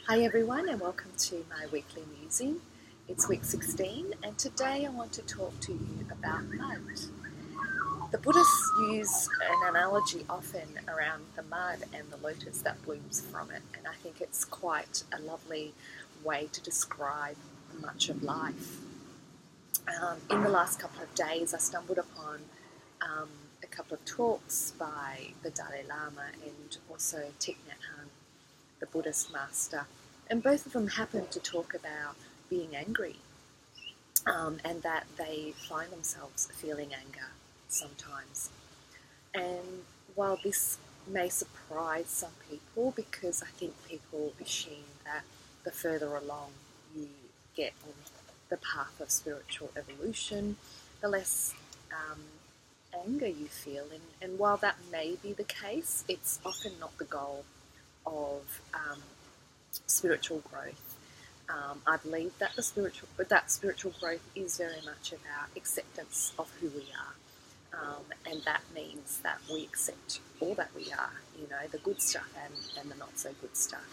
Hi everyone and welcome to my weekly musing. It's week 16 and today I want to talk to you about mud. The Buddhists use an analogy often around the mud and the lotus that blooms from it, and I think it's quite a lovely way to describe much of life. In the last couple of days I stumbled upon a couple of talks by the Dalai Lama and also Thich Nhat Hanh, the Buddhist master, and both of them happen to talk about being angry, and that they find themselves feeling anger sometimes. And while this may surprise some people, because I think people assume that the further along you get on the path of spiritual evolution, the less anger you feel. And while that may be the case, it's often not the goal of spiritual growth. I believe that spiritual growth is very much about acceptance of who we are, and that means that we accept all that we are. The good stuff and the not so good stuff.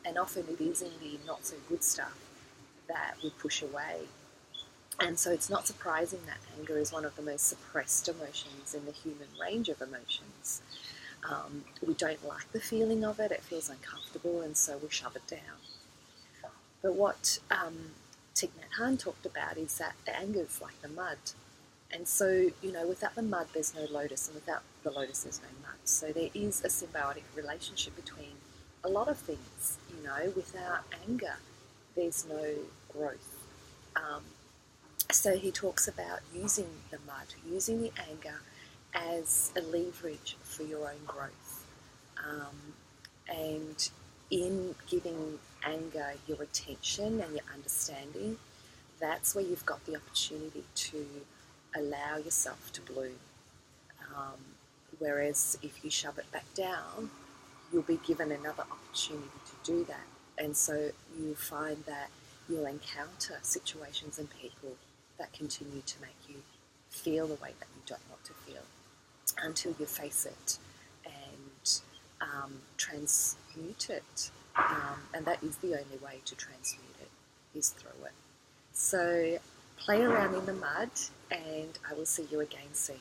And often it is in the not so good stuff that we push away. And so it's not surprising that anger is one of the most suppressed emotions in the human range of emotions. We don't like the feeling of it, it feels uncomfortable, and so we shove it down. But what Thich Nhat Hanh talked about is that anger is like the mud. And so, without the mud there's no lotus, and without the lotus there's no mud. So there is a symbiotic relationship between a lot of things. Without anger there's no growth. So he talks about using the mud, using the anger as a leverage for your own growth. And in giving anger your attention and your understanding, that's where you've got the opportunity to allow yourself to bloom. Whereas if you shove it back down, you'll be given another opportunity to do that. And so you'll find that you'll encounter situations and people that continue to make you feel the way that you don't want to feel, until you face it and transmute it. And that is the only way to transmute it, is through it. So play around in the mud, and I will see you again soon.